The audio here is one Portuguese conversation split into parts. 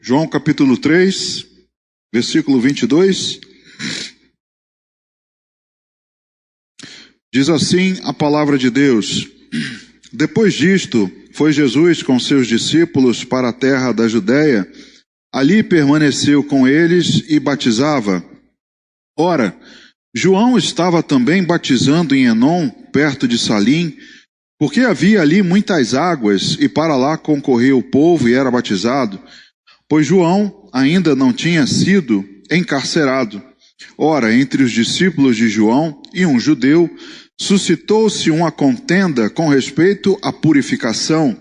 João capítulo 3, versículo 22. Diz assim a palavra de Deus: Depois disto, foi Jesus com seus discípulos para a terra da Judéia. Ali permaneceu com eles e batizava. Ora, João estava também batizando em Enom, perto de Salim, porque havia ali muitas águas, e para lá concorria o povo e era batizado, pois João ainda não tinha sido encarcerado. Ora, entre os discípulos de João e um judeu, suscitou-se uma contenda com respeito à purificação.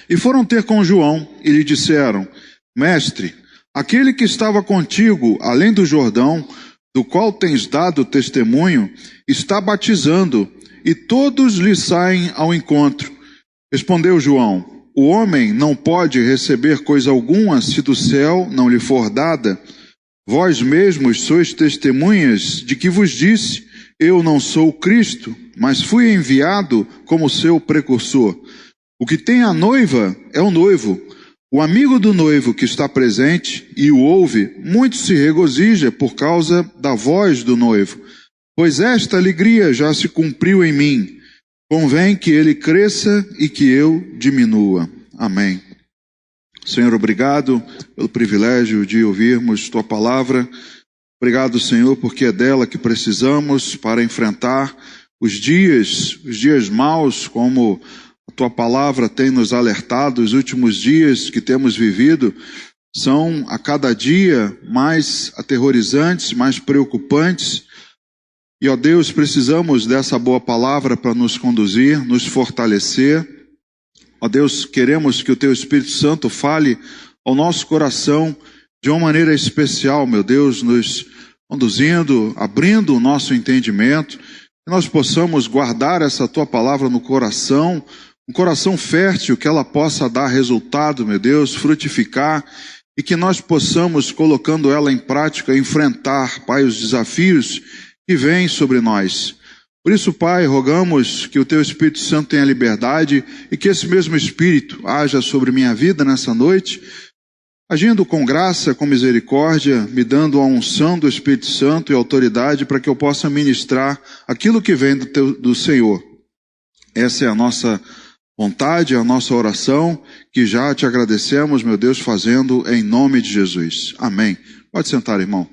E foram ter com João e lhe disseram: Mestre, aquele que estava contigo além do Jordão, do qual tens dado testemunho, está batizando, e todos lhe saem ao encontro. Respondeu João: O homem não pode receber coisa alguma se do céu não lhe for dada. Vós mesmos sois testemunhas de que vos disse: Eu não sou o Cristo, mas fui enviado como seu precursor. O que tem a noiva é o noivo. O amigo do noivo que está presente e o ouve, muito se regozija por causa da voz do noivo, pois esta alegria já se cumpriu em mim. Convém que ele cresça e que eu diminua. Amém. Senhor, obrigado pelo privilégio de ouvirmos Tua palavra. Obrigado, Senhor, porque é dela que precisamos para enfrentar os dias maus, como a Tua palavra tem nos alertado. Os últimos dias que temos vivido são a cada dia mais aterrorizantes, mais preocupantes. E, ó Deus, precisamos dessa boa palavra para nos conduzir, nos fortalecer. Ó Deus, queremos que o Teu Espírito Santo fale ao nosso coração de uma maneira especial, meu Deus, nos conduzindo, abrindo o nosso entendimento, que nós possamos guardar essa Tua palavra no coração, um coração fértil, que ela possa dar resultado, meu Deus, frutificar, e que nós possamos, colocando ela em prática, enfrentar, Pai, os desafios que vêm sobre nós. Por isso, Pai, rogamos que o Teu Espírito Santo tenha liberdade e que esse mesmo Espírito haja sobre minha vida nessa noite, agindo com graça, com misericórdia, me dando a unção do Espírito Santo e autoridade para que eu possa ministrar aquilo que vem do Senhor. Essa é a nossa vontade, a nossa oração, que já te agradecemos, meu Deus, fazendo em nome de Jesus. Amém. Pode sentar, irmão.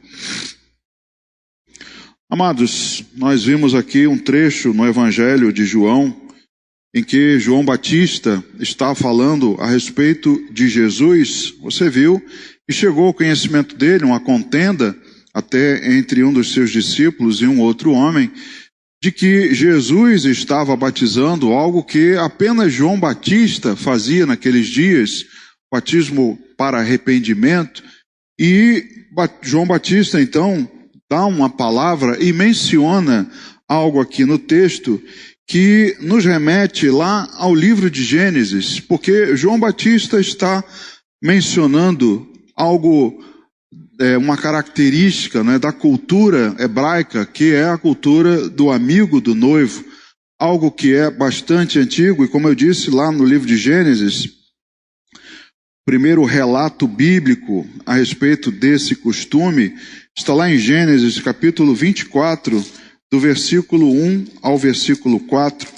Amados, nós vimos aqui um trecho no Evangelho de João, em que João Batista está falando a respeito de Jesus. Você viu, e chegou ao conhecimento dele uma contenda, até entre um dos seus discípulos e um outro homem, de que Jesus estava batizando algo que apenas João Batista fazia naqueles dias, batismo para arrependimento, e João Batista então dá uma palavra e menciona algo aqui no texto que nos remete lá ao livro de Gênesis, porque João Batista está mencionando algo, uma característica, né, da cultura hebraica, que é a cultura do amigo do noivo, algo que é bastante antigo, e como eu disse lá no livro de Gênesis, primeiro relato bíblico a respeito desse costume está lá em Gênesis capítulo 24, do versículo 1 ao versículo 4,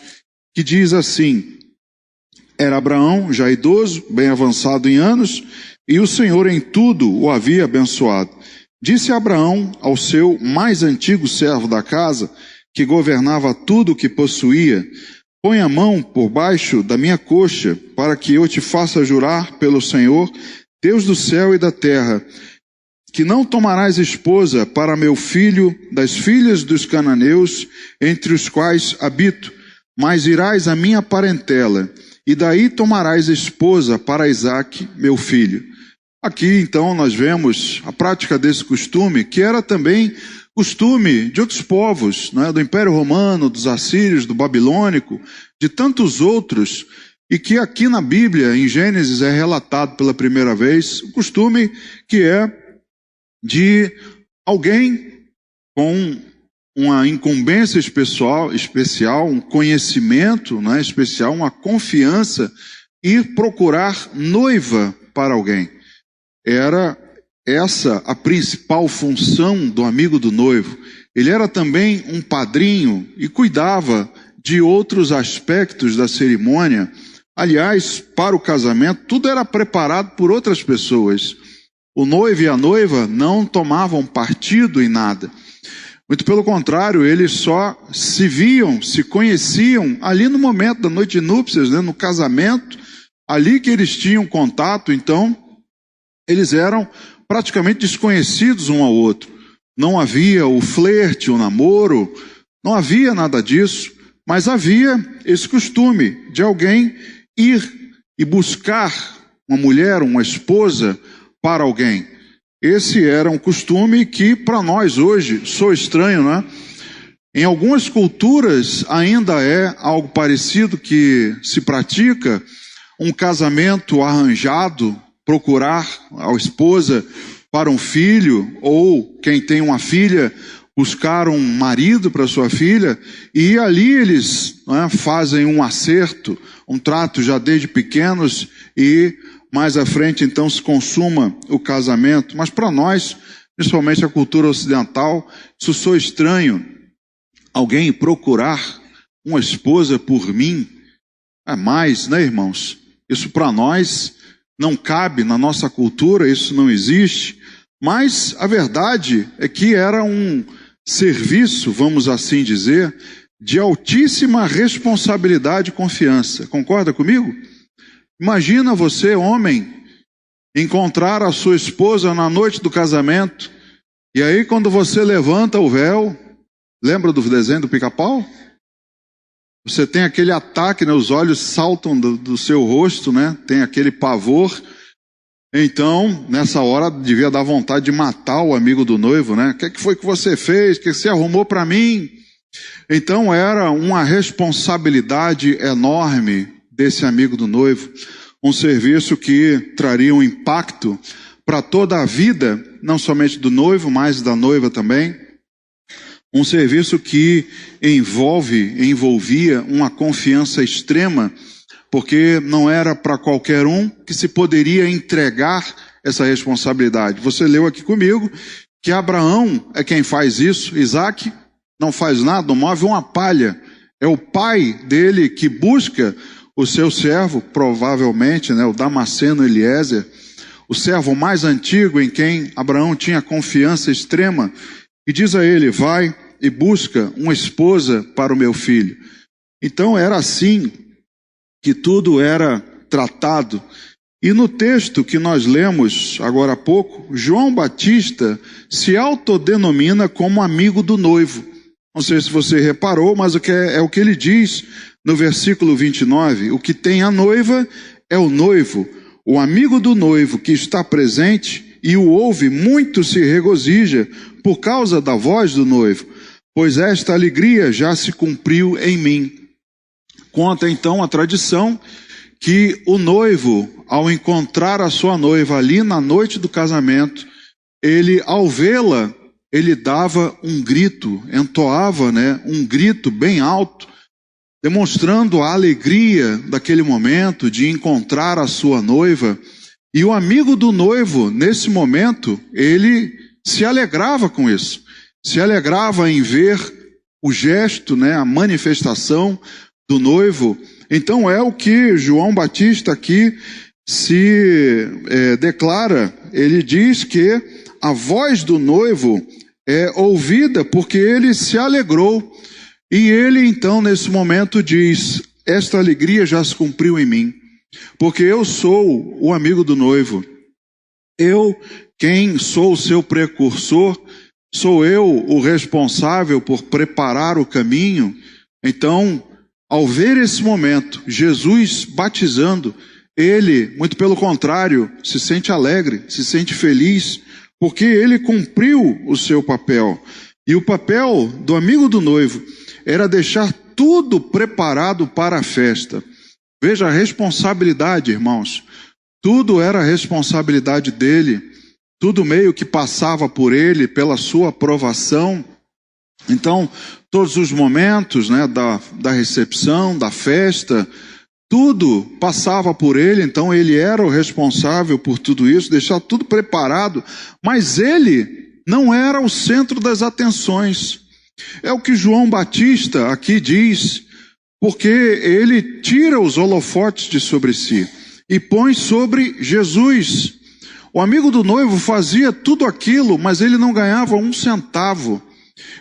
que diz assim: Era Abraão já idoso, bem avançado em anos, e o Senhor em tudo o havia abençoado. Disse Abraão ao seu mais antigo servo da casa, que governava tudo o que possuía: Põe a mão por baixo da minha coxa, para que eu te faça jurar pelo Senhor, Deus do céu e da terra, que não tomarás esposa para meu filho das filhas dos cananeus, entre os quais habito, mas irás à minha parentela, e daí tomarás esposa para Isaque, meu filho. Aqui então nós vemos a prática desse costume, que era também costume de outros povos, né, do Império Romano, dos assírios, do babilônico, de tantos outros, e que aqui na Bíblia, em Gênesis, é relatado pela primeira vez, o costume que é de alguém com uma incumbência especial, um conhecimento, né, especial, uma confiança, ir procurar noiva para alguém. era essa a principal função do amigo do noivo. Ele era também um padrinho e cuidava de outros aspectos da cerimônia. Aliás, para o casamento, tudo era preparado por outras pessoas. O noivo e a noiva não tomavam partido em nada. Muito pelo contrário, eles só se viam, se conheciam ali no momento da noite de núpcias, né, no casamento, ali que eles tinham contato. Então, eles eram praticamente desconhecidos um ao outro. Não havia o flerte, o namoro, não havia nada disso, mas havia esse costume de alguém ir e buscar uma mulher, uma esposa para alguém. Esse era um costume que para nós hoje soa estranho, né? Em algumas culturas ainda é algo parecido que se pratica, um casamento arranjado, procurar a esposa para um filho, ou quem tem uma filha, buscar um marido para sua filha, e ali eles, né, fazem um acerto, um trato já desde pequenos, e mais à frente então se consuma o casamento. Mas para nós, principalmente a cultura ocidental, isso soa estranho. Alguém procurar uma esposa por mim, é mais, né, irmãos? Isso para nós não cabe na nossa cultura, isso não existe. Mas a verdade é que era um serviço, vamos assim dizer, de altíssima responsabilidade e confiança. Concorda comigo? Imagina você, homem, encontrar a sua esposa na noite do casamento, e aí quando você levanta o véu, lembra do desenho do Pica-Pau? Você tem aquele ataque, né? Os olhos saltam do seu rosto, né? Tem aquele pavor. Então, nessa hora, devia dar vontade de matar o amigo do noivo, né? O que foi que você fez? O que você arrumou para mim? Então, era uma responsabilidade enorme desse amigo do noivo. Um serviço que traria um impacto para toda a vida, não somente do noivo, mas da noiva também. Um serviço que envolvia uma confiança extrema, porque não era para qualquer um que se poderia entregar essa responsabilidade. Você leu aqui comigo que Abraão é quem faz isso, Isaac não faz nada, não move uma palha. É o pai dele que busca o seu servo, provavelmente, né, o Damasceno Eliezer, o servo mais antigo em quem Abraão tinha confiança extrema, e diz a ele: vai e busca uma esposa para o meu filho. Então era assim que tudo era tratado. E no texto que nós lemos agora há pouco, João Batista se autodenomina como amigo do noivo. Não sei se você reparou, mas o que ele diz no versículo 29. O que tem a noiva é o noivo. O amigo do noivo que está presente e o ouve muito se regozija por causa da voz do noivo, pois esta alegria já se cumpriu em mim. Conta então a tradição que o noivo, ao encontrar a sua noiva ali na noite do casamento, ele, ao vê-la, ele dava um grito, entoava, né, um grito bem alto, demonstrando a alegria daquele momento de encontrar a sua noiva. E o amigo do noivo, nesse momento, ele se alegrava com isso, se alegrava em ver o gesto, né, a manifestação do noivo. Então é o que João Batista aqui se declara. Ele diz que a voz do noivo é ouvida porque ele se alegrou. E ele então nesse momento diz: esta alegria já se cumpriu em mim, porque eu sou o amigo do noivo. Eu, quem sou o seu precursor, sou eu o responsável por preparar o caminho. Então, ao ver esse momento, Jesus batizando, ele, muito pelo contrário, se sente alegre, se sente feliz, porque ele cumpriu o seu papel. E o papel do amigo do noivo era deixar tudo preparado para a festa. Veja a responsabilidade, irmãos. Tudo era responsabilidade dele. Tudo meio que passava por ele, pela sua aprovação. Então, todos os momentos, né, da recepção, da festa, tudo passava por ele, então ele era o responsável por tudo isso, deixar tudo preparado, mas ele não era o centro das atenções. É o que João Batista aqui diz, porque ele tira os holofotes de sobre si e põe sobre Jesus. O amigo do noivo fazia tudo aquilo, mas ele não ganhava um centavo.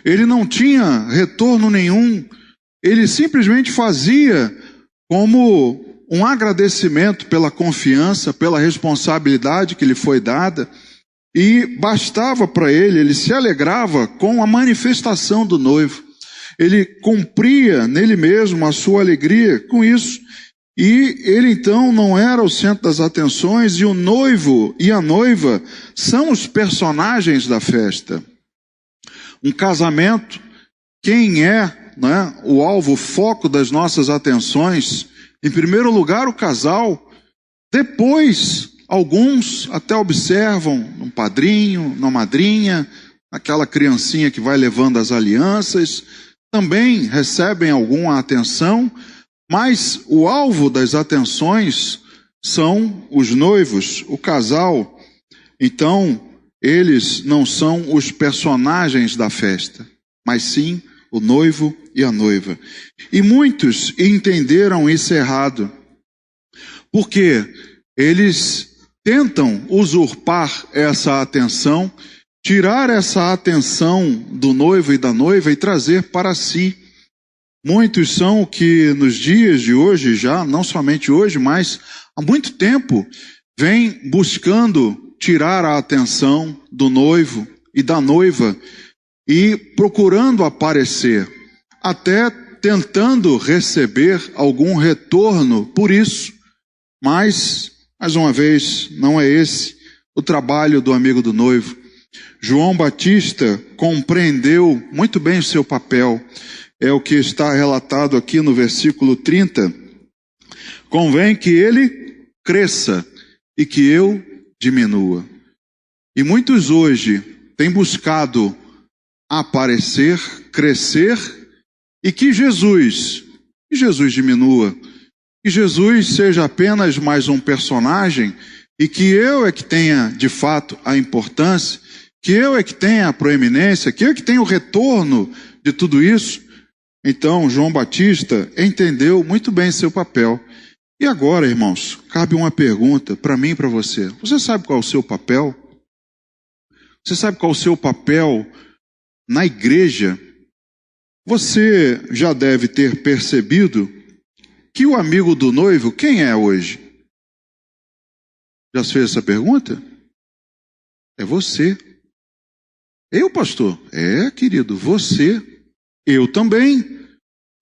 Ele não tinha retorno nenhum. Ele simplesmente fazia como um agradecimento pela confiança, pela responsabilidade que lhe foi dada. E bastava para ele se alegrava com a manifestação do noivo. Ele cumpria nele mesmo a sua alegria com isso. E ele então não era o centro das atenções, e o noivo e a noiva são os personagens da festa. Um casamento, quem é, né, o alvo, o foco das nossas atenções? Em primeiro lugar, o casal. Depois, alguns até observam um padrinho, uma madrinha, aquela criancinha que vai levando as alianças, também recebem alguma atenção, mas o alvo das atenções são os noivos, o casal. Então, eles não são os personagens da festa, mas sim o noivo e a noiva. E muitos entenderam isso errado, porque eles tentam usurpar essa atenção, tirar essa atenção do noivo e da noiva e trazer para si. Muitos são o que nos dias de hoje, já não somente hoje, mas há muito tempo, vem buscando tirar a atenção do noivo e da noiva e procurando aparecer, até tentando receber algum retorno por isso. Mas, mais uma vez, não é esse o trabalho do amigo do noivo. João Batista compreendeu muito bem o seu papel. É o que está relatado aqui no versículo 30. Convém que ele cresça e que eu diminua. E muitos hoje têm buscado aparecer, crescer, e que Jesus diminua. Que Jesus seja apenas mais um personagem, e que eu é que tenha de fato a importância, que eu é que tenha a proeminência, que eu é que tenha o retorno de tudo isso. Então, João Batista entendeu muito bem seu papel. E agora, irmãos, cabe uma pergunta para mim e para você. Você sabe qual é o seu papel? Você sabe qual é o seu papel na igreja? Você já deve ter percebido que o amigo do noivo, quem é hoje? Já se fez essa pergunta? É você. Eu, pastor? É, querido, você. Eu também.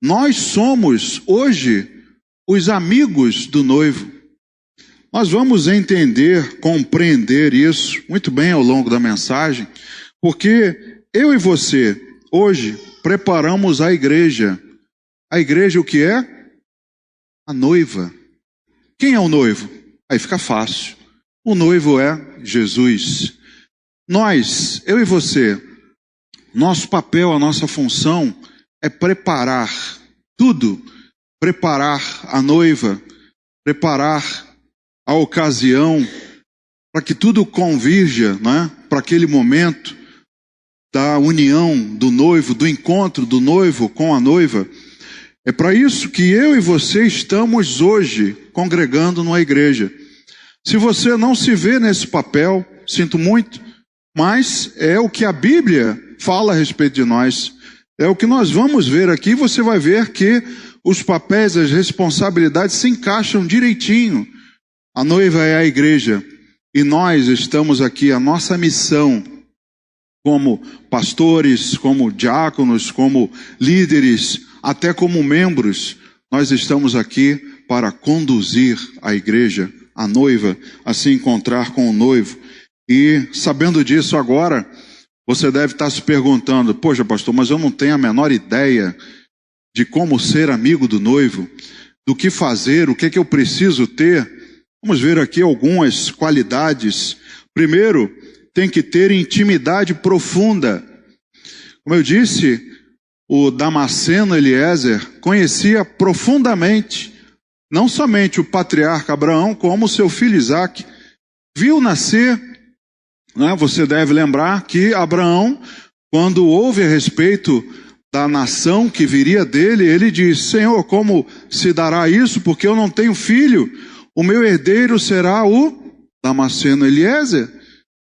Nós somos, hoje, os amigos do noivo. Nós vamos entender, compreender isso muito bem ao longo da mensagem, porque eu e você, hoje, preparamos a igreja. A igreja o que é? A noiva. Quem é o noivo? Aí fica fácil. O noivo é Jesus. Nós, eu e você, nosso papel, a nossa função é preparar tudo, preparar a noiva, preparar a ocasião, para que tudo convirja, né, para aquele momento da união do noivo, do encontro do noivo com a noiva. É para isso que eu e você estamos hoje congregando numa igreja. Se você não se vê nesse papel, sinto muito, mas é o que a Bíblia fala a respeito de nós. É o que nós vamos ver aqui. Você vai ver que os papéis, as responsabilidades se encaixam direitinho. A noiva é a igreja e nós estamos aqui, a nossa missão como pastores, como diáconos, como líderes, até como membros, nós estamos aqui para conduzir a igreja, a noiva, a se encontrar com o noivo. E sabendo disso agora, você deve estar se perguntando, poxa pastor, mas eu não tenho a menor ideia de como ser amigo do noivo, do que fazer, o que é que eu preciso ter. Vamos ver aqui algumas qualidades. Primeiro, tem que ter intimidade profunda. Como eu disse, o Damasceno Eliezer conhecia profundamente não somente o patriarca Abraão, como seu filho Isaque, viu nascer, né? Você deve lembrar que Abraão, quando ouve a respeito da nação que viria dele, ele diz: Senhor, como se dará isso? Porque eu não tenho filho, o meu herdeiro será o Damasceno Eliezer.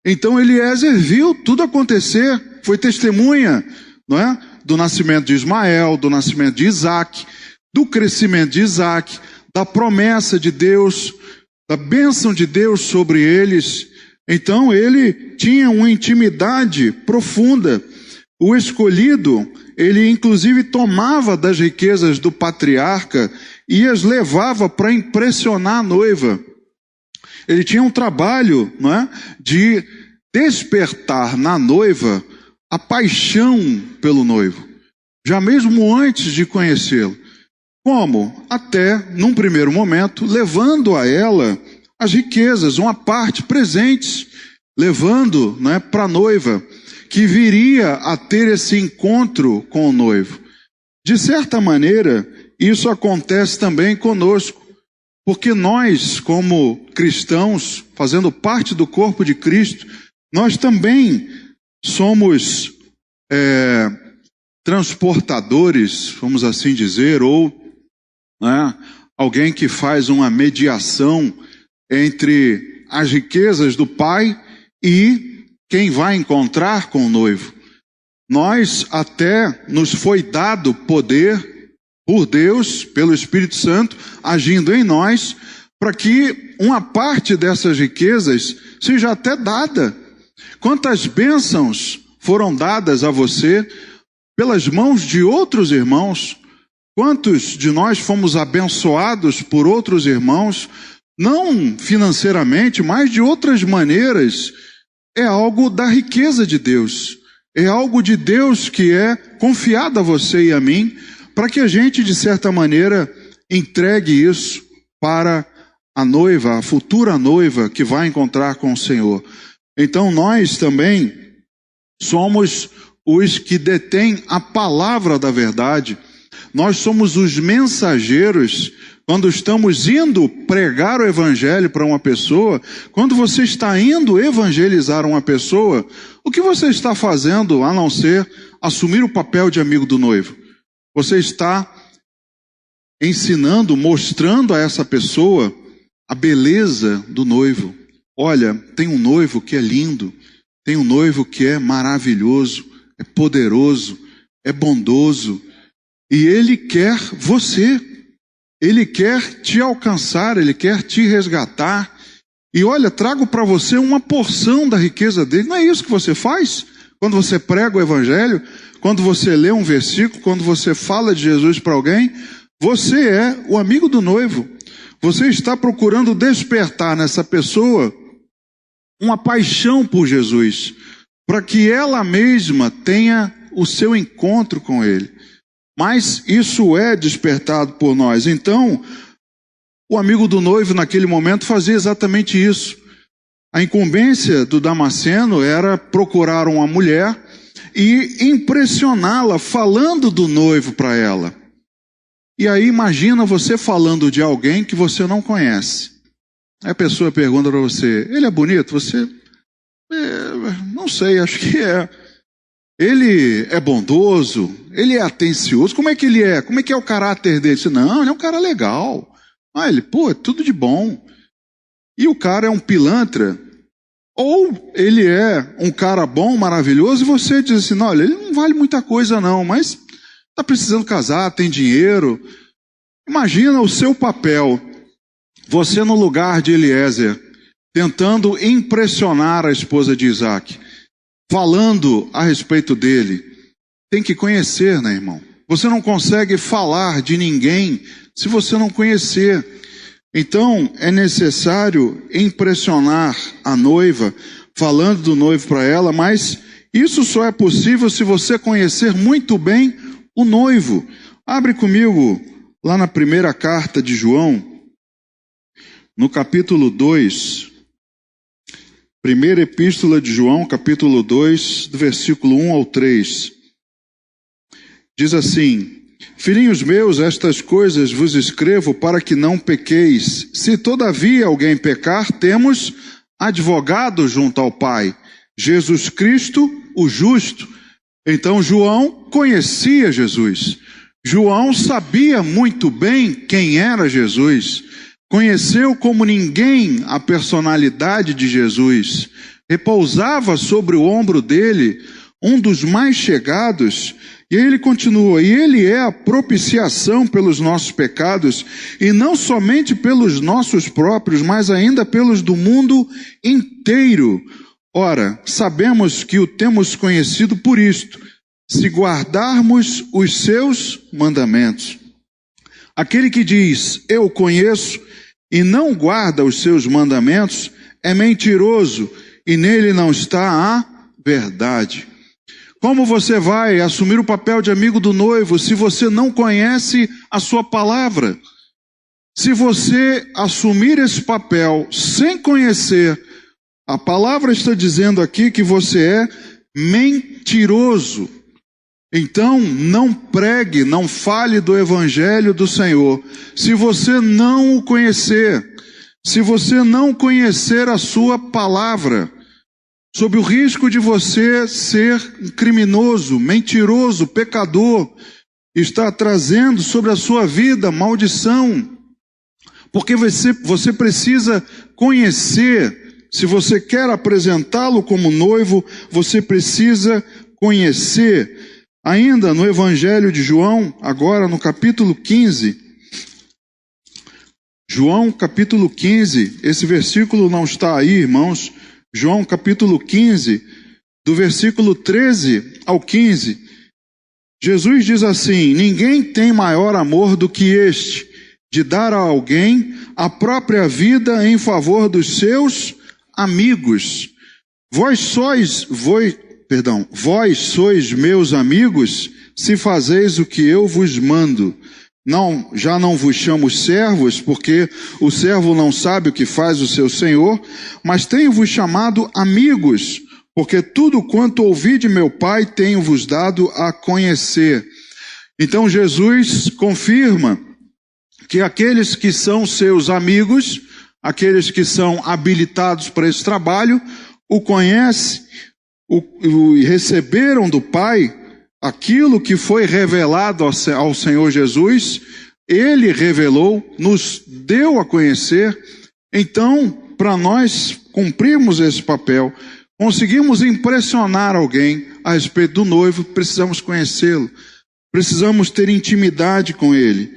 Então Eliezer viu tudo acontecer, foi testemunha, não é? Do nascimento de Ismael, do nascimento de Isaque, do crescimento de Isaque, da promessa de Deus, da bênção de Deus sobre eles. Então ele tinha uma intimidade profunda. O escolhido, ele inclusive tomava das riquezas do patriarca e as levava para impressionar a noiva. Ele tinha um trabalho, não é, de despertar na noiva a paixão pelo noivo, já mesmo antes de conhecê-lo. Como? Até, num primeiro momento, levando a ela as riquezas, uma parte, presentes, levando, não é, para a noiva, que viria a ter esse encontro com o noivo. De certa maneira, isso acontece também conosco, porque nós, como cristãos, fazendo parte do corpo de Cristo, nós também somos transportadores, vamos assim dizer, ou alguém que faz uma mediação entre as riquezas do Pai e quem vai encontrar com o noivo. Nós até nos foi dado poder por Deus, pelo Espírito Santo, agindo em nós, para que uma parte dessas riquezas seja até dada. Quantas bênçãos foram dadas a você pelas mãos de outros irmãos? Quantos de nós fomos abençoados por outros irmãos, não financeiramente, mas de outras maneiras? É algo da riqueza de Deus. É algo de Deus que é confiado a você e a mim, para que a gente, de certa maneira, entregue isso para a noiva, a futura noiva que vai encontrar com o Senhor. Então nós também somos os que detêm a palavra da verdade. Nós somos os mensageiros. Quando estamos indo pregar o evangelho para uma pessoa, quando você está indo evangelizar uma pessoa, o que você está fazendo a não ser assumir o papel de amigo do noivo? Você está ensinando, mostrando a essa pessoa a beleza do noivo. Olha, tem um noivo que é lindo, tem um noivo que é maravilhoso, é poderoso, é bondoso, e ele quer você. Ele quer te alcançar, ele quer te resgatar. E olha, trago para você uma porção da riqueza dele. Não é isso que você faz? Quando você prega o evangelho, quando você lê um versículo, quando você fala de Jesus para alguém, você é o amigo do noivo. Você está procurando despertar nessa pessoa uma paixão por Jesus, para que ela mesma tenha o seu encontro com ele. Mas isso é despertado por nós. Então, o amigo do noivo naquele momento fazia exatamente isso. A incumbência do Damasceno era procurar uma mulher e impressioná-la falando do noivo para ela. E aí imagina você falando de alguém que você não conhece. Aí a pessoa pergunta para você: ele é bonito? Você, não sei, acho que é. Ele é bondoso? Ele é atencioso? Como é que ele é? Como é que é o caráter dele? Você, não, ele é um cara legal. Ah, ele, é tudo de bom. E o cara é um pilantra? Ou ele é um cara bom, maravilhoso, e você diz assim: não, olha, ele não vale muita coisa não, mas está precisando casar, tem dinheiro. Imagina o seu papel, você no lugar de Eliezer, tentando impressionar a esposa de Isaque, falando a respeito dele. Tem que conhecer, né, irmão? Você não consegue falar de ninguém se você não conhecer. Então, é necessário impressionar a noiva, falando do noivo para ela, mas isso só é possível se você conhecer muito bem o noivo. Abre comigo lá na primeira carta de João, no capítulo 2. Primeira epístola de João, capítulo 2, do versículo 1 ao 3. Diz assim: Filhinhos meus, estas coisas vos escrevo para que não pequeis. Se todavia alguém pecar, temos advogado junto ao Pai, Jesus Cristo, o justo. Então João conhecia Jesus. João sabia muito bem quem era Jesus. Conheceu como ninguém a personalidade de Jesus. Repousava sobre o ombro dele um dos mais chegados. E aí ele continua, e ele é a propiciação pelos nossos pecados, e não somente pelos nossos próprios, mas ainda pelos do mundo inteiro. Ora, sabemos que o temos conhecido por isto, se guardarmos os seus mandamentos. Aquele que diz, eu o conheço, e não guarda os seus mandamentos, é mentiroso, e nele não está a verdade. Como você vai assumir o papel de amigo do noivo se você não conhece a sua palavra? Se você assumir esse papel sem conhecer, a palavra está dizendo aqui que você é mentiroso. Então, não pregue, não fale do evangelho do Senhor, se você não o conhecer, se você não conhecer a sua palavra. Sob o risco de você ser um criminoso, mentiroso, pecador, está trazendo sobre a sua vida maldição. Porque você precisa conhecer, se você quer apresentá-lo como noivo, você precisa conhecer. Ainda no Evangelho de João, agora no capítulo 15, João capítulo 15, esse versículo não está aí, irmãos. João capítulo 15, do versículo 13 ao 15, Jesus diz assim, ninguém tem maior amor do que este, de dar a alguém a própria vida em favor dos seus amigos. Vós sois meus amigos, se fazeis o que eu vos mando. Não, já não vos chamo servos, porque o servo não sabe o que faz o seu senhor, mas tenho-vos chamado amigos, porque tudo quanto ouvi de meu Pai tenho-vos dado a conhecer. Então Jesus confirma que aqueles que são seus amigos, aqueles que são habilitados para esse trabalho, o conhecem, e receberam do Pai aquilo que foi revelado ao Senhor Jesus, Ele revelou, nos deu a conhecer. Então, para nós cumprirmos esse papel, conseguimos impressionar alguém a respeito do noivo, precisamos conhecê-lo, precisamos ter intimidade com ele.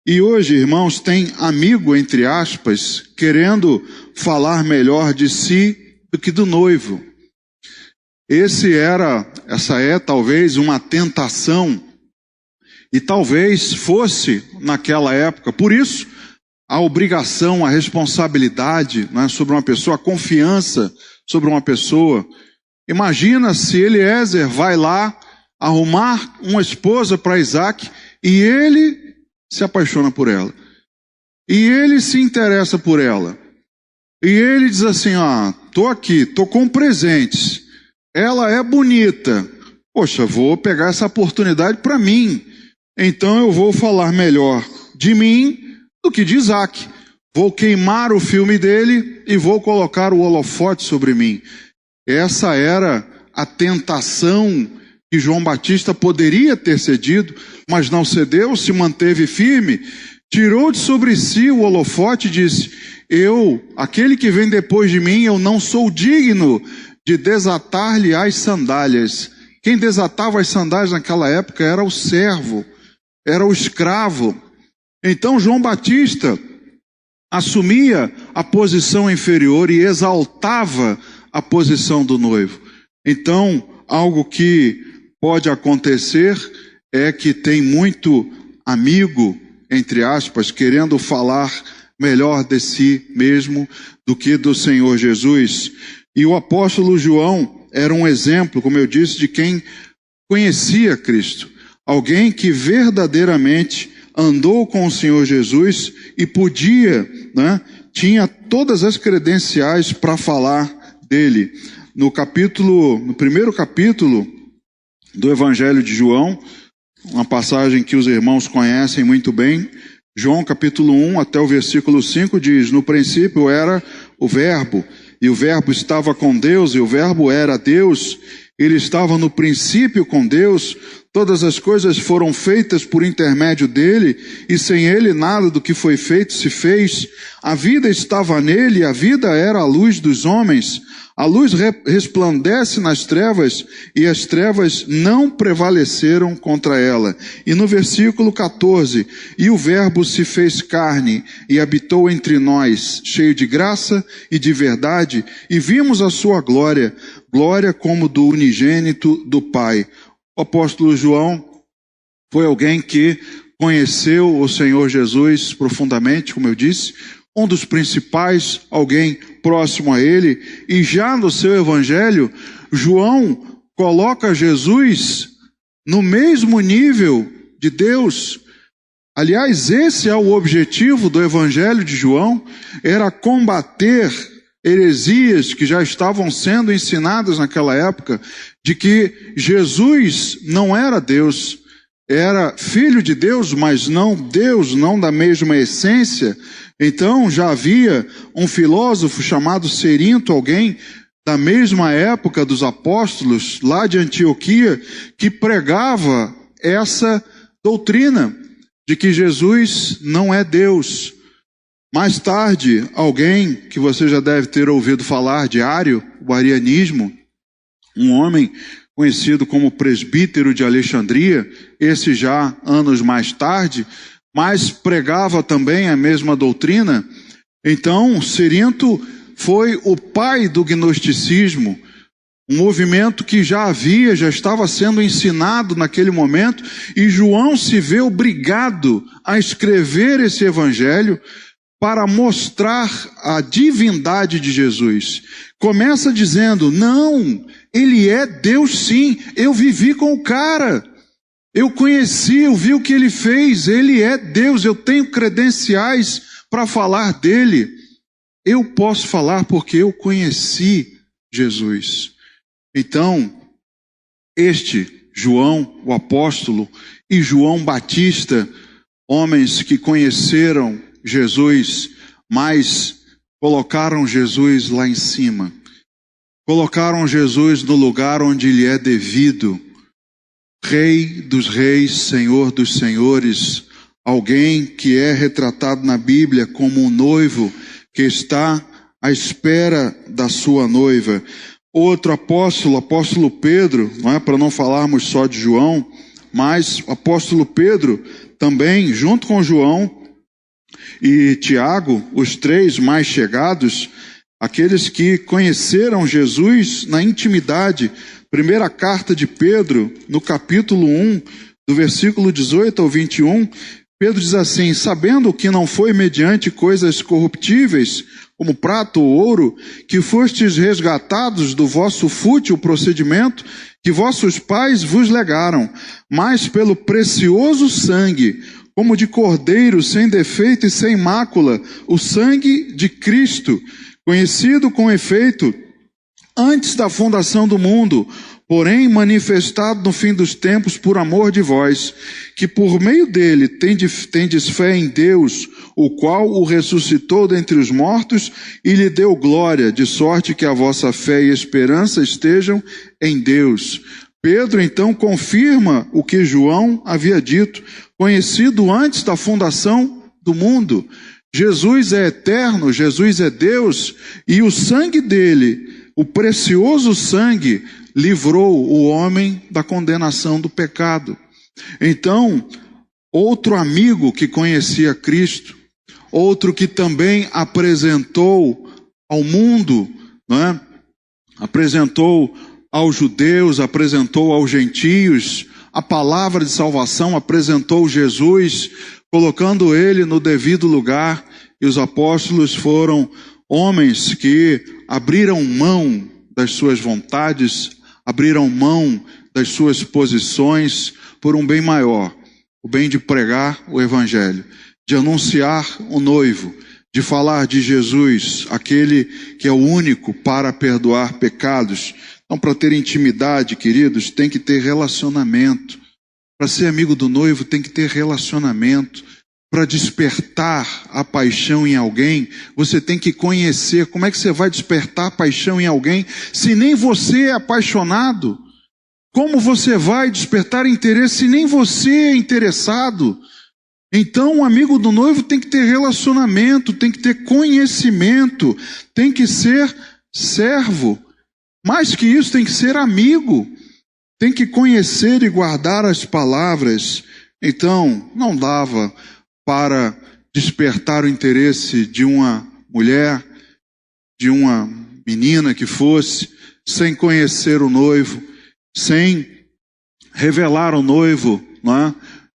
E hoje, irmãos, tem amigo, entre aspas, querendo falar melhor de si do que do noivo. Essa é talvez uma tentação, e talvez fosse naquela época. Por isso, a obrigação, a responsabilidade, né, sobre uma pessoa, a confiança sobre uma pessoa. Imagina se Eliezer vai lá arrumar uma esposa para Isaac e ele se apaixona por ela. E ele se interessa por ela. E ele diz assim, tô aqui, tô com presentes. Ela é bonita. Poxa, vou pegar essa oportunidade para mim. Então eu vou falar melhor de mim do que de Isaac. Vou queimar o filme dele e vou colocar o holofote sobre mim. Essa era a tentação que João Batista poderia ter cedido, mas não cedeu, se manteve firme, tirou de sobre si o holofote e disse, aquele que vem depois de mim, eu não sou digno de desatar-lhe as sandálias. Quem desatava as sandálias naquela época era o servo, era o escravo. Então João Batista assumia a posição inferior e exaltava a posição do noivo. Então, algo que pode acontecer é que tem muito amigo, entre aspas, querendo falar melhor de si mesmo do que do Senhor Jesus. E o apóstolo João era um exemplo, como eu disse, de quem conhecia Cristo. Alguém que verdadeiramente andou com o Senhor Jesus e podia, tinha todas as credenciais para falar dele. No primeiro capítulo do Evangelho de João, uma passagem que os irmãos conhecem muito bem. João capítulo 1 até o versículo 5 diz: no princípio era o Verbo, e o Verbo estava com Deus, e o Verbo era Deus. Ele estava no princípio com Deus. Todas as coisas foram feitas por intermédio dele, e sem ele nada do que foi feito se fez. A vida estava nele, e a vida era a luz dos homens. A luz resplandece nas trevas, e as trevas não prevaleceram contra ela. E no versículo 14, e o Verbo se fez carne, e habitou entre nós, cheio de graça e de verdade, e vimos a sua glória, glória como do unigênito do Pai. O apóstolo João foi alguém que conheceu o Senhor Jesus profundamente, como eu disse, um dos principais, alguém próximo a ele, e já no seu evangelho, João coloca Jesus no mesmo nível de Deus. Aliás, esse é o objetivo do evangelho de João, era combater heresias que já estavam sendo ensinadas naquela época, de que Jesus não era Deus, era filho de Deus, mas não Deus, não da mesma essência. Então já havia um filósofo chamado Cerinto, alguém da mesma época dos apóstolos, lá de Antioquia, que pregava essa doutrina de que Jesus não é Deus. Mais tarde, alguém que você já deve ter ouvido falar, de Ário, o arianismo, um homem conhecido como presbítero de Alexandria, esse já anos mais tarde, mas pregava também a mesma doutrina. Então, Cerinto foi o pai do gnosticismo, um movimento que já estava sendo ensinado naquele momento, e João se vê obrigado a escrever esse evangelho para mostrar a divindade de Jesus. Começa dizendo: não, ele é Deus sim, eu vivi com o cara, eu conheci, eu vi o que ele fez, ele é Deus, eu tenho credenciais para falar dele. Eu posso falar porque eu conheci Jesus. Então, este João, o apóstolo, e João Batista, homens que conheceram Jesus, mas colocaram Jesus lá em cima. Colocaram Jesus no lugar onde lhe é devido. Rei dos reis, Senhor dos senhores, alguém que é retratado na Bíblia como um noivo que está à espera da sua noiva. Outro apóstolo, apóstolo Pedro, não é para não falarmos só de João, mas o apóstolo Pedro também, junto com João e Tiago, os três mais chegados, aqueles que conheceram Jesus na intimidade. Primeira carta de Pedro, no capítulo 1, do versículo 18 ao 21, Pedro diz assim: sabendo que não foi mediante coisas corruptíveis, como prata ou ouro, que fostes resgatados do vosso fútil procedimento, que vossos pais vos legaram, mas pelo precioso sangue, como de cordeiro sem defeito e sem mácula, o sangue de Cristo, conhecido com efeito antes da fundação do mundo, porém manifestado no fim dos tempos por amor de vós, que por meio dele tendes fé em Deus, o qual o ressuscitou dentre os mortos e lhe deu glória, de sorte que a vossa fé e esperança estejam em Deus. Pedro então confirma o que João havia dito, conhecido antes da fundação do mundo. Jesus é eterno, Jesus é Deus, e o sangue dele, o precioso sangue, livrou o homem da condenação do pecado. Então, outro amigo que conhecia Cristo, outro que também apresentou ao mundo, não é? Apresentou aos judeus, apresentou aos gentios a palavra de salvação, apresentou Jesus, colocando ele no devido lugar, e os apóstolos foram homens que abriram mão das suas vontades, abriram mão das suas posições por um bem maior, o bem de pregar o evangelho, de anunciar o noivo, de falar de Jesus, aquele que é o único para perdoar pecados. Então, para ter intimidade, queridos, tem que ter relacionamento. Para ser amigo do noivo tem que ter relacionamento. Para despertar a paixão em alguém, você tem que conhecer. Como é que você vai despertar a paixão em alguém se nem você é apaixonado? Como você vai despertar interesse se nem você é interessado? Então, o amigo do noivo tem que ter relacionamento, tem que ter conhecimento, tem que ser servo. Mais que isso, tem que ser amigo. Tem que conhecer e guardar as palavras. Então, não dava para despertar o interesse de uma mulher, de uma menina que fosse, sem conhecer o noivo, sem revelar o noivo, não é?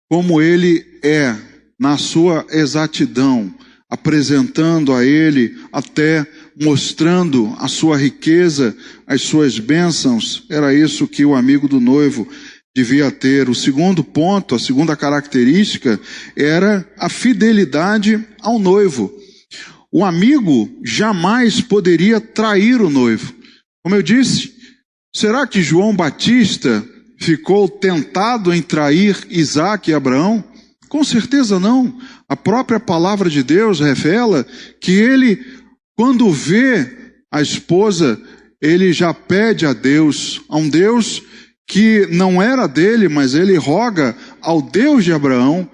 Como ele é, na sua exatidão, apresentando a ele, até mostrando a sua riqueza, as suas bênçãos. Era isso que o amigo do noivo devia ter. O segundo ponto, a segunda característica, era a fidelidade ao noivo. O amigo jamais poderia trair o noivo. Como eu disse, será que João Batista ficou tentado em trair Isaac e Abraão? Com certeza não. A própria palavra de Deus revela que ele, quando vê a esposa, ele já pede a Deus, a um Deus que não era dele, mas ele roga ao Deus de Abraão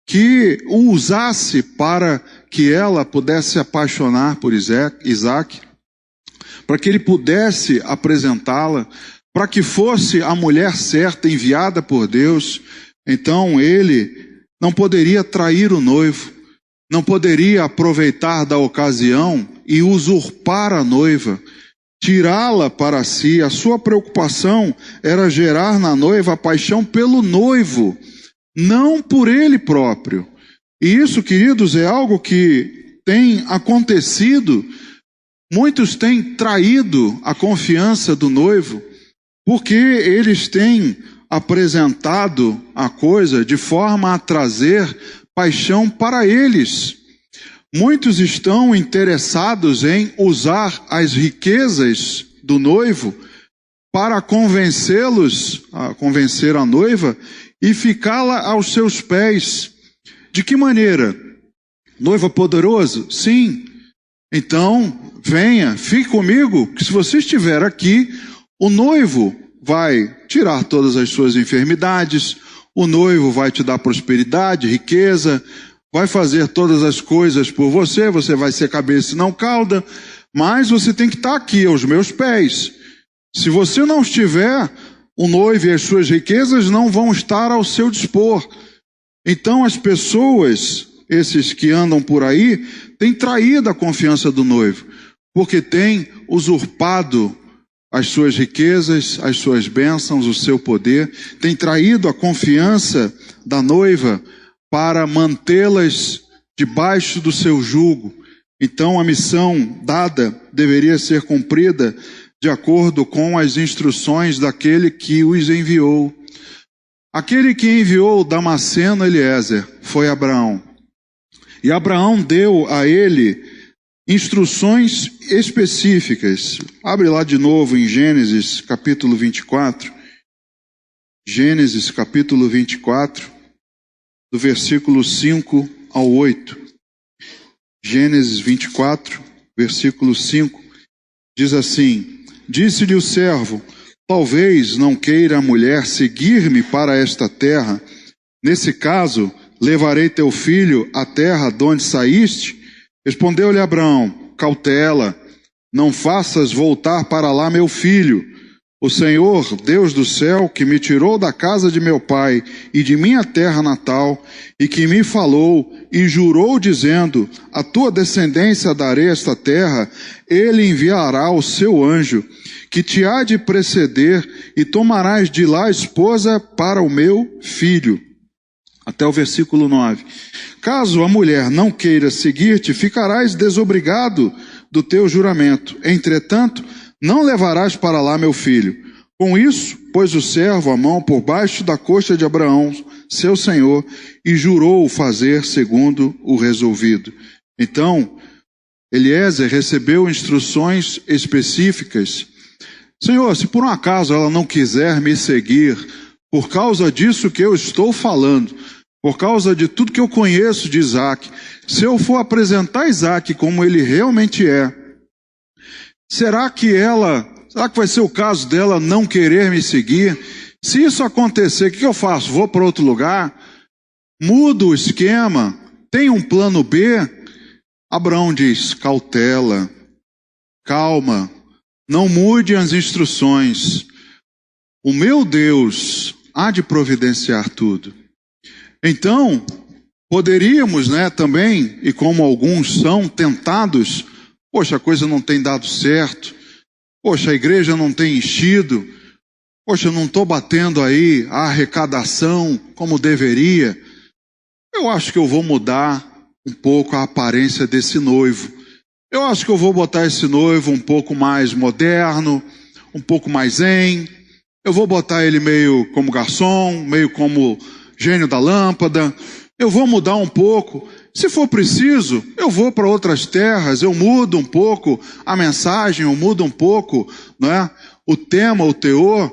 que o usasse para que ela pudesse se apaixonar por Isaac, para que ele pudesse apresentá-la, para que fosse a mulher certa enviada por Deus. Então ele não poderia trair o noivo, não poderia aproveitar da ocasião e usurpar a noiva, tirá-la para si. A sua preocupação era gerar na noiva a paixão pelo noivo, não por ele próprio. E isso, queridos, é algo que tem acontecido. Muitos têm traído a confiança do noivo, porque eles têm apresentado a coisa de forma a trazer paixão para eles. Muitos estão interessados em usar as riquezas do noivo para convencê-los, a convencer a noiva e ficá-la aos seus pés. De que maneira? Noivo poderoso? Sim. Então, venha, fique comigo, que se você estiver aqui, o noivo vai tirar todas as suas enfermidades, o noivo vai te dar prosperidade, riqueza, vai fazer todas as coisas por você, você vai ser cabeça e não cauda, mas você tem que estar aqui aos meus pés. Se você não estiver, o noivo e as suas riquezas não vão estar ao seu dispor. Então as pessoas, esses que andam por aí, têm traído a confiança do noivo, porque têm usurpado as suas riquezas, as suas bênçãos, o seu poder, têm traído a confiança da noiva para mantê-las debaixo do seu jugo. Então a missão dada deveria ser cumprida de acordo com as instruções daquele que os enviou. Aquele que enviou Damasceno a Eliezer foi Abraão. E Abraão deu a ele instruções específicas. Abre lá de novo em Gênesis capítulo 24. Gênesis capítulo 24, do versículo 5 ao 8. Gênesis 24, versículo 5, diz assim: Disse-lhe o servo: talvez não queira a mulher seguir-me para esta terra. Nesse caso, levarei teu filho à terra de onde saíste? Respondeu-lhe Abraão: cautela, não faças voltar para lá meu filho. O Senhor, Deus do céu, que me tirou da casa de meu pai e de minha terra natal, e que me falou e jurou dizendo: a tua descendência darei esta terra, ele enviará o seu anjo, que te há de preceder, e tomarás de lá esposa para o meu filho. Até o versículo 9. Caso a mulher não queira seguir-te, ficarás desobrigado do teu juramento. Entretanto, não levarás para lá meu filho. Com isso, pôs o servo a mão por baixo da coxa de Abraão, seu senhor, e jurou fazer segundo o resolvido. Então, Eliezer recebeu instruções específicas. Senhor, se por um acaso ela não quiser me seguir, por causa disso que eu estou falando, por causa de tudo que eu conheço de Isaac, se eu for apresentar Isaac como ele realmente é, será que vai ser o caso dela não querer me seguir? Se isso acontecer, o que eu faço? Vou para outro lugar? Mudo o esquema? Tem um plano B? Abraão diz, cautela, calma, não mude as instruções. O meu Deus há de providenciar tudo. Então, poderíamos, também, e como alguns são tentados, poxa, a coisa não tem dado certo, poxa, a igreja não tem enchido, poxa, não estou batendo aí a arrecadação como deveria. Eu acho que eu vou mudar um pouco a aparência desse noivo. Eu acho que eu vou botar esse noivo um pouco mais moderno, um pouco mais zen. Eu vou botar ele meio como garçom, meio como gênio da lâmpada. Eu vou mudar um pouco. Se for preciso, eu vou para outras terras, eu mudo um pouco a mensagem, eu mudo um pouco, o tema, o teor.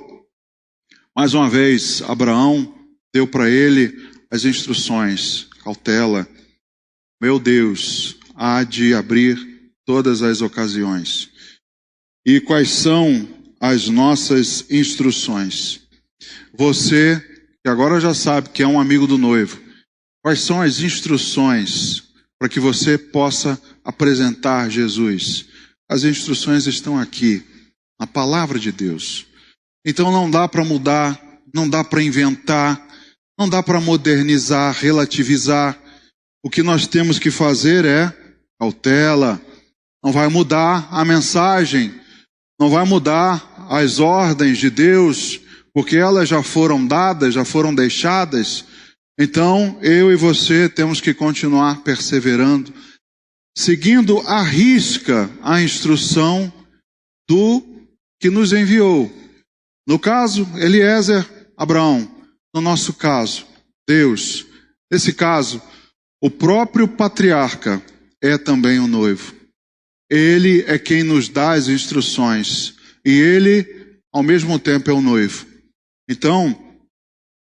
Mais uma vez, Abraão deu para ele as instruções. Cautela, meu Deus, há de abrir todas as ocasiões. E quais são as nossas instruções? Você, que agora já sabe que é um amigo do noivo, quais são as instruções para que você possa apresentar Jesus? As instruções estão aqui, na palavra de Deus. Então não dá para mudar, não dá para inventar, não dá para modernizar, relativizar. O que nós temos que fazer é cautela. Não vai mudar a mensagem, não vai mudar as ordens de Deus, porque elas já foram dadas, já foram deixadas. Então, eu e você temos que continuar perseverando, seguindo à risca a instrução do que nos enviou. No caso, Eliezer, Abraão. No nosso caso, Deus. Nesse caso, o próprio patriarca é também o noivo. Ele é quem nos dá as instruções. E ele, ao mesmo tempo, é o noivo. Então,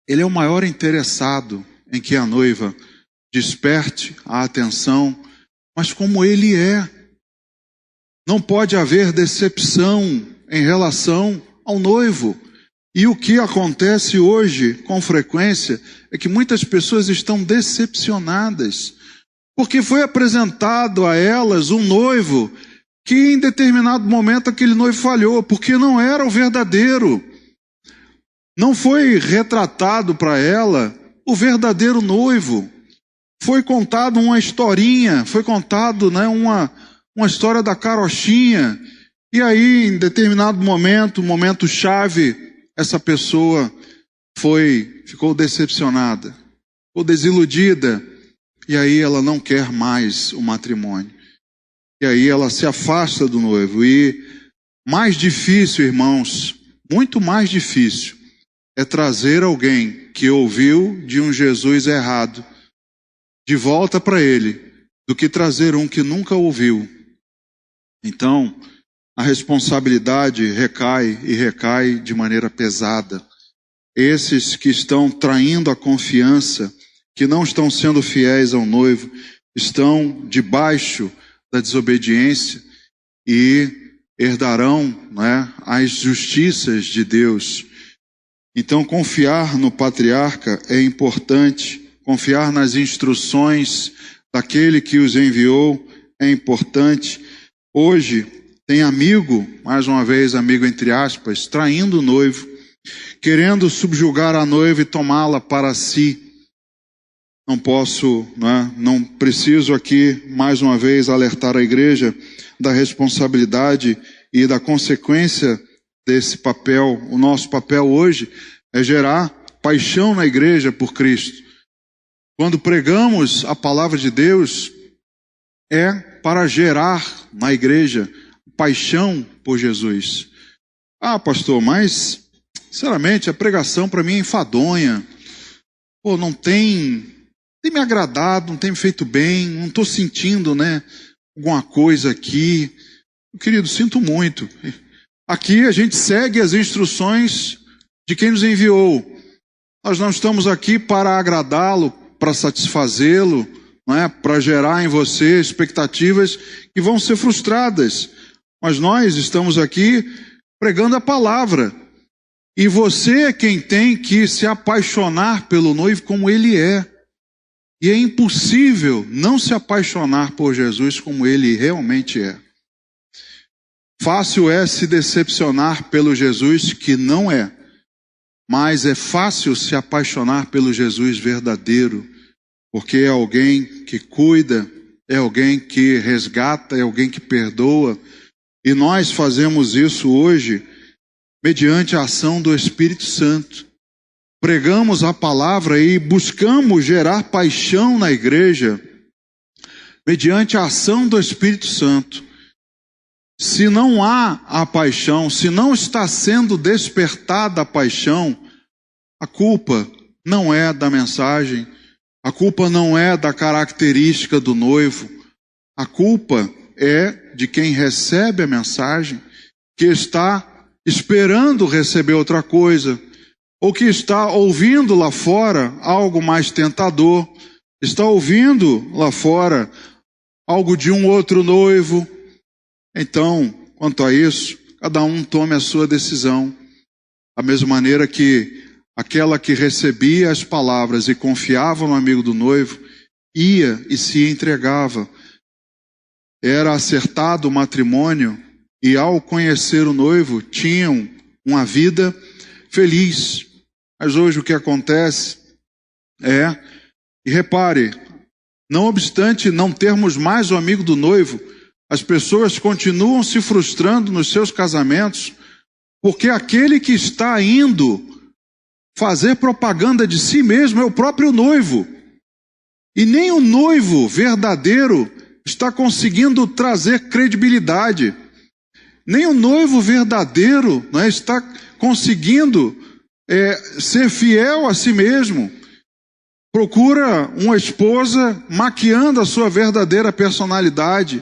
ele é o maior interessado em que a noiva desperte a atenção. Mas como ele é, não pode haver decepção em relação ao noivo. E o que acontece hoje, com frequência, é que muitas pessoas estão decepcionadas, porque foi apresentado a elas um noivo que em determinado momento aquele noivo falhou, porque não era o verdadeiro. Não foi retratado para ela o verdadeiro noivo. Foi contado uma historinha, foi contado uma história da carochinha. E aí, em determinado momento chave, essa pessoa ficou decepcionada, ficou desiludida, e aí ela não quer mais o matrimônio. E aí ela se afasta do noivo. E mais difícil, irmãos, muito mais difícil, é trazer alguém que ouviu de um Jesus errado de volta para ele, do que trazer um que nunca ouviu. Então, a responsabilidade recai de maneira pesada. Esses que estão traindo a confiança, que não estão sendo fiéis ao noivo, estão debaixo da desobediência e herdarão as justiças de Deus. Então, confiar no patriarca é importante, confiar nas instruções daquele que os enviou é importante. Hoje, tem amigo, mais uma vez amigo entre aspas, traindo o noivo, querendo subjugar a noiva e tomá-la para si. Não preciso aqui, mais uma vez, alertar a igreja da responsabilidade e da consequência desse papel. O nosso papel hoje é gerar paixão na igreja por Cristo. Quando pregamos a palavra de Deus, é para gerar na igreja paixão por Jesus. Ah, pastor, mas, sinceramente, a pregação para mim é enfadonha. Não tem me agradado, não tem me feito bem, não estou sentindo, alguma coisa aqui. Querido, sinto muito. Aqui a gente segue as instruções de quem nos enviou. Nós não estamos aqui para agradá-lo, para satisfazê-lo, não é? Para gerar em você expectativas que vão ser frustradas. Mas nós estamos aqui pregando a palavra. E você é quem tem que se apaixonar pelo noivo como ele é. E é impossível não se apaixonar por Jesus como ele realmente é. Fácil é se decepcionar pelo Jesus que não é. Mas é fácil se apaixonar pelo Jesus verdadeiro. Porque é alguém que cuida, é alguém que resgata, é alguém que perdoa. E nós fazemos isso hoje mediante a ação do Espírito Santo. Pregamos a palavra e buscamos gerar paixão na igreja mediante a ação do Espírito Santo. Se não há a paixão, se não está sendo despertada a paixão, a culpa não é da mensagem, a culpa não é da característica do noivo, a culpa é de quem recebe a mensagem, que está esperando receber outra coisa, ou que está ouvindo lá fora algo mais tentador, está ouvindo lá fora algo de um outro noivo. Então, quanto a isso, cada um tome a sua decisão. Da mesma maneira que aquela que recebia as palavras e confiava no amigo do noivo, ia e se entregava. Era acertado o matrimônio e ao conhecer o noivo, tinham uma vida feliz. Mas hoje o que acontece e repare, não obstante não termos mais o amigo do noivo, as pessoas continuam se frustrando nos seus casamentos, porque aquele que está indo fazer propaganda de si mesmo é o próprio noivo. E nem o noivo verdadeiro está conseguindo trazer credibilidade. Nem o noivo verdadeiro está conseguindo ser fiel a si mesmo. Procura uma esposa maquiando a sua verdadeira personalidade.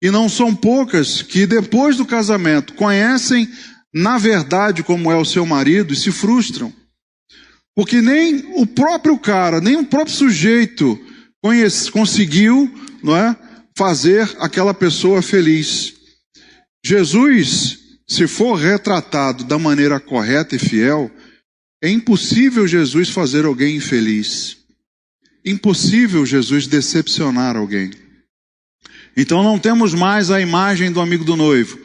E não são poucas que depois do casamento conhecem na verdade como é o seu marido e se frustram. Porque nem o próprio cara, nem o próprio sujeito conseguiu, fazer aquela pessoa feliz. Jesus, se for retratado da maneira correta e fiel, é impossível Jesus fazer alguém infeliz. Impossível Jesus decepcionar alguém. Então não temos mais a imagem do amigo do noivo.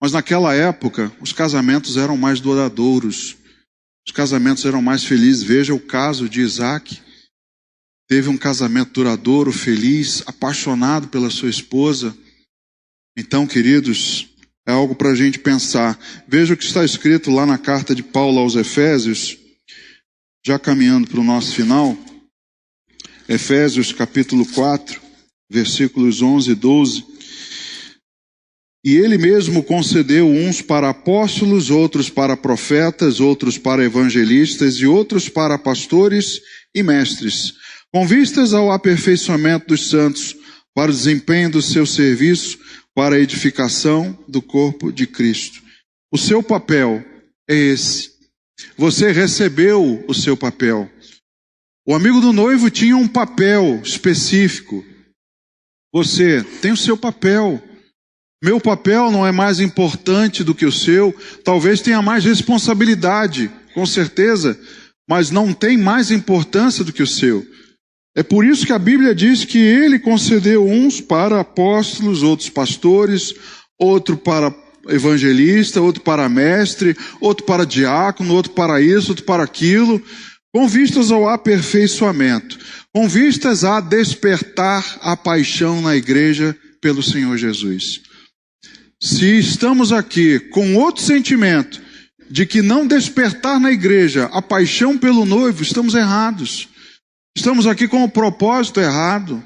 Mas naquela época, os casamentos eram mais duradouros. Os casamentos eram mais felizes. Veja o caso de Isaac. Teve um casamento duradouro, feliz, apaixonado pela sua esposa. Então, queridos, é algo para a gente pensar. Veja o que está escrito lá na carta de Paulo aos Efésios, já caminhando para o nosso final. Efésios capítulo 4, versículos 11 e 12. E ele mesmo concedeu uns para apóstolos, outros para profetas, outros para evangelistas e outros para pastores e mestres, com vistas ao aperfeiçoamento dos santos, para o desempenho do seu serviço, para a edificação do corpo de Cristo. O seu papel é esse. Você recebeu o seu papel. O amigo do noivo tinha um papel específico. Você tem o seu papel. Meu papel não é mais importante do que o seu. Talvez tenha mais responsabilidade, com certeza, mas não tem mais importância do que o seu. É por isso que a Bíblia diz que ele concedeu uns para apóstolos, outros pastores, outro para evangelista, outro para mestre, outro para diácono, outro para isso, outro para aquilo, com vistas ao aperfeiçoamento, com vistas a despertar a paixão na igreja pelo Senhor Jesus. Se estamos aqui com outro sentimento de que não despertar na igreja a paixão pelo noivo, estamos errados. Estamos aqui com o propósito errado.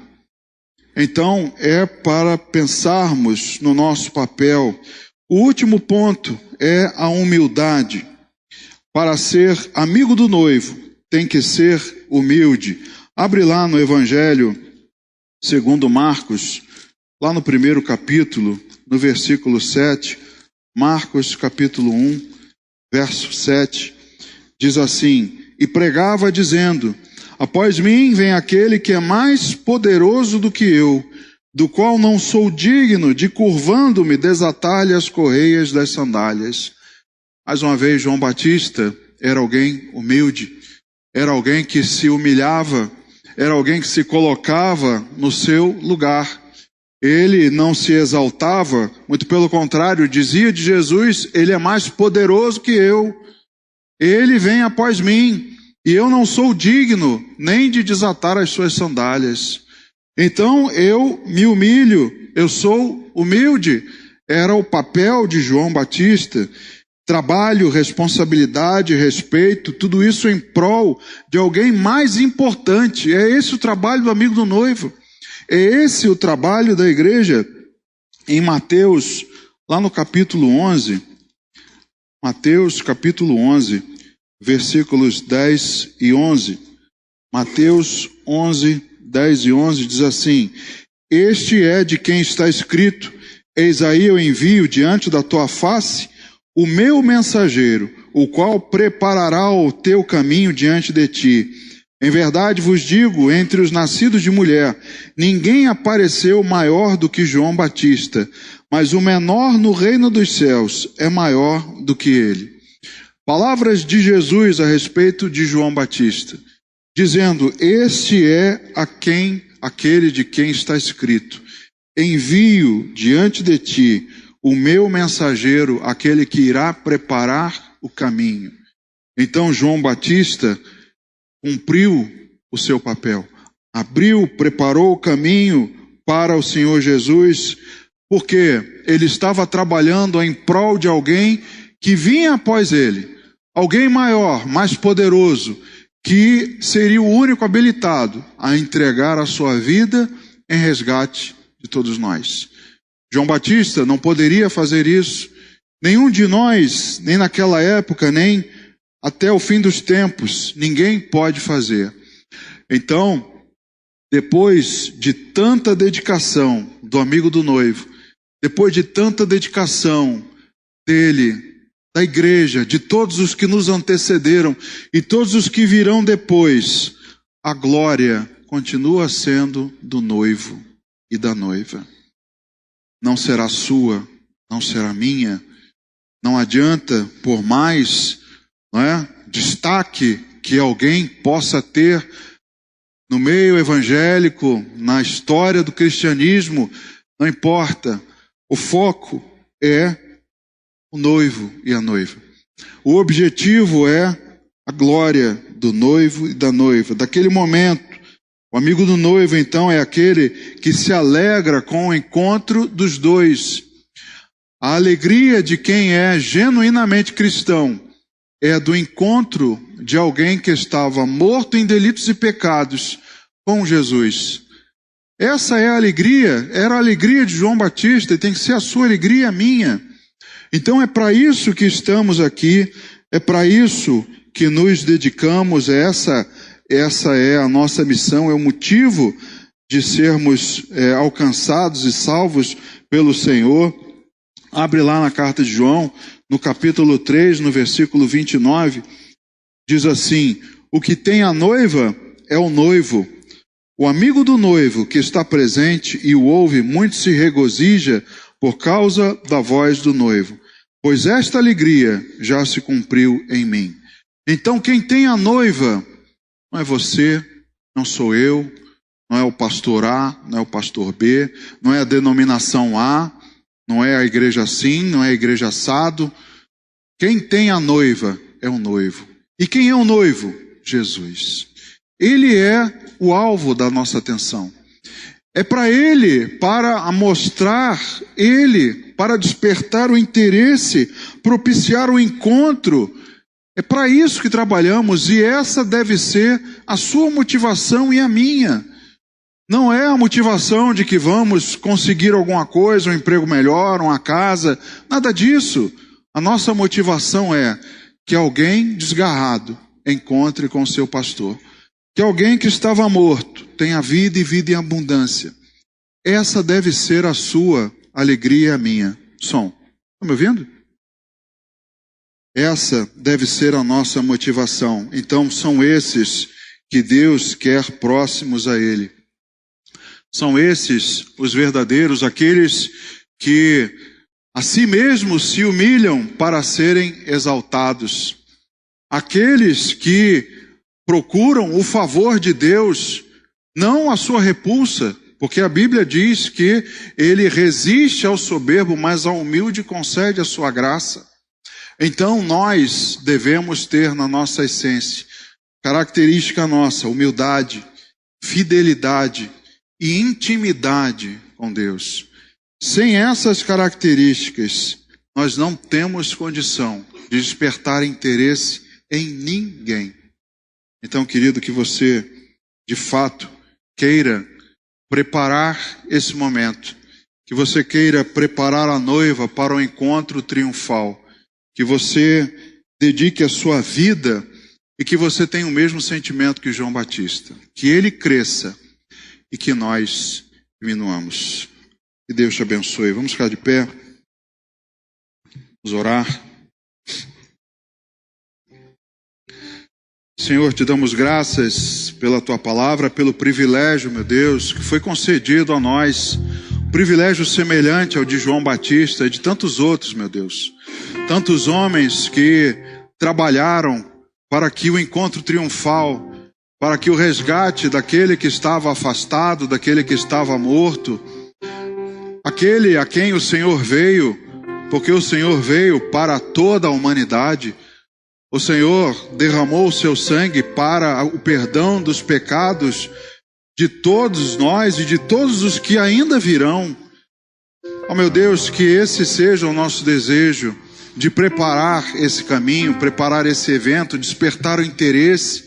Então, é para pensarmos no nosso papel. O último ponto é a humildade. Para ser amigo do noivo, tem que ser humilde. Abre lá no Evangelho, segundo Marcos, lá no primeiro capítulo, no versículo 7, Marcos capítulo 1, verso 7, diz assim: e pregava dizendo: após mim vem aquele que é mais poderoso do que eu, do qual não sou digno de, curvando-me, desatar-lhe as correias das sandálias. Mais uma vez, João Batista era alguém humilde, era alguém que se humilhava, era alguém que se colocava no seu lugar. Ele não se exaltava, muito pelo contrário, dizia de Jesus: ele é mais poderoso que eu, ele vem após mim, e eu não sou digno nem de desatar as suas sandálias. Então eu me humilho, eu sou humilde. Era o papel de João Batista. Trabalho, responsabilidade, respeito, tudo isso em prol de alguém mais importante. É esse o trabalho do amigo do noivo. É esse o trabalho da igreja. Em Mateus, lá no capítulo 11, Mateus capítulo 11, versículos 10 e 11. Mateus 11, 10 e 11 diz assim: este é de quem está escrito: eis aí eu envio diante da tua face o meu mensageiro, o qual preparará o teu caminho diante de ti. Em verdade vos digo, entre os nascidos de mulher, ninguém apareceu maior do que João Batista, mas o menor no reino dos céus é maior do que ele. Palavras de Jesus a respeito de João Batista, dizendo: este é aquele de quem está escrito: envio diante de ti o meu mensageiro, aquele que irá preparar o caminho. Então João Batista cumpriu o seu papel, abriu, preparou o caminho para o Senhor Jesus, porque ele estava trabalhando em prol de alguém que vinha após ele, alguém maior, mais poderoso, que seria o único habilitado a entregar a sua vida em resgate de todos nós. João Batista não poderia fazer isso. Nenhum de nós, nem naquela época, nem até o fim dos tempos, ninguém pode fazer. Então, depois de tanta dedicação do amigo do noivo, depois de tanta dedicação dele, da igreja, de todos os que nos antecederam e todos os que virão depois, a glória continua sendo do noivo e da noiva. Não será sua, não será minha. Não adianta, por mais destaque que alguém possa ter no meio evangélico, na história do cristianismo, não importa. O foco é o noivo e a noiva. O objetivo é a glória do noivo e da noiva. Daquele momento, o amigo do noivo, então, é aquele que se alegra com o encontro dos dois. A alegria de quem é genuinamente cristão é do encontro de alguém que estava morto em delitos e pecados com Jesus. Essa é a alegria, era a alegria de João Batista e tem que ser a sua alegria, a minha. Então é para isso que estamos aqui, é para isso que nos dedicamos, essa é a nossa missão, é o motivo de sermos alcançados e salvos pelo Senhor. Abre lá na carta de João, no capítulo 3, no versículo 29, diz assim: o que tem a noiva é o noivo. O amigo do noivo que está presente e o ouve, muito se regozija por causa da voz do noivo, pois esta alegria já se cumpriu em mim. Então quem tem a noiva não é você, não sou eu, não é o pastor A, não é o pastor B, não é a denominação A, não é a igreja assim, não é a igreja assado. Quem tem a noiva é o noivo. E quem é o noivo? Jesus. Ele é o alvo da nossa atenção. É para ele, para mostrar ele, para despertar o interesse, propiciar o encontro. É para isso que trabalhamos e essa deve ser a sua motivação e a minha. Não é a motivação de que vamos conseguir alguma coisa, um emprego melhor, uma casa, nada disso. A nossa motivação é que alguém desgarrado encontre com o seu pastor. Que alguém que estava morto tenha vida e vida em abundância. Essa deve ser a sua alegria e a minha. Som. Está me ouvindo? Essa deve ser a nossa motivação. Então, são esses que Deus quer próximos a Ele. São esses os verdadeiros, aqueles que a si mesmos se humilham para serem exaltados. Aqueles que procuram o favor de Deus, não a sua repulsa, porque a Bíblia diz que Ele resiste ao soberbo, mas ao humilde concede a sua graça. Então nós devemos ter na nossa essência, característica nossa, humildade, fidelidade e intimidade com Deus. Sem essas características, nós não temos condição de despertar interesse em ninguém. Então, querido, que você, de fato, queira preparar esse momento, que você queira preparar a noiva para o encontro triunfal, que você dedique a sua vida e que você tenha o mesmo sentimento que João Batista, que ele cresça e que nós diminuamos. Que Deus te abençoe. Vamos ficar de pé, vamos orar. Senhor, te damos graças pela tua palavra, pelo privilégio, meu Deus, que foi concedido a nós, um privilégio semelhante ao de João Batista e de tantos outros, meu Deus. Tantos homens que trabalharam para que o encontro triunfal, para que o resgate daquele que estava afastado, daquele que estava morto, aquele a quem o Senhor veio, porque o Senhor veio para toda a humanidade. O Senhor derramou o seu sangue para o perdão dos pecados de todos nós e de todos os que ainda virão. Ó meu Deus, que esse seja o nosso desejo, de preparar esse caminho, preparar esse evento, despertar o interesse.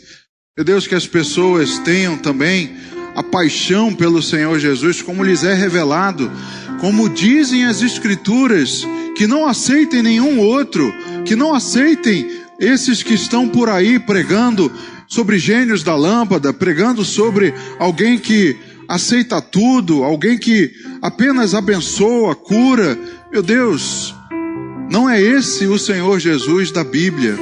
Meu Deus, que as pessoas tenham também a paixão pelo Senhor Jesus, como lhes é revelado, como dizem as Escrituras, que não aceitem nenhum outro, que não aceitem esses que estão por aí pregando sobre gênios da lâmpada, pregando sobre alguém que aceita tudo, alguém que apenas abençoa, cura. Meu Deus, não é esse o Senhor Jesus da Bíblia.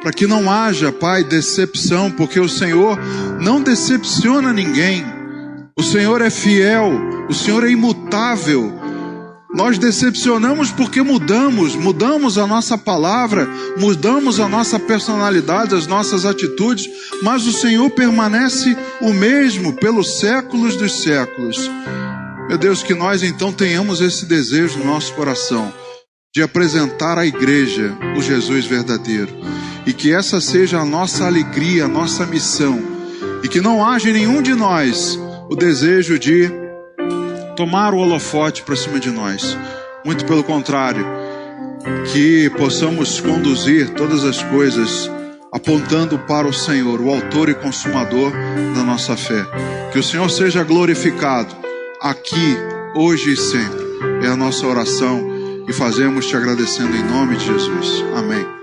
Para que não haja, Pai, decepção, porque o Senhor não decepciona ninguém. O Senhor é fiel, o Senhor é imutável. Nós decepcionamos porque mudamos a nossa palavra, mudamos a nossa personalidade, as nossas atitudes, mas o Senhor permanece o mesmo pelos séculos dos séculos. Meu Deus, que nós então tenhamos esse desejo no nosso coração, de apresentar à igreja o Jesus verdadeiro, e que essa seja a nossa alegria, a nossa missão, e que não haja em nenhum de nós o desejo de tomar o holofote para cima de nós. Muito pelo contrário, que possamos conduzir todas as coisas apontando para o Senhor, o autor e consumador da nossa fé. Que o Senhor seja glorificado aqui, hoje e sempre. É a nossa oração e fazemos te agradecendo em nome de Jesus. Amém.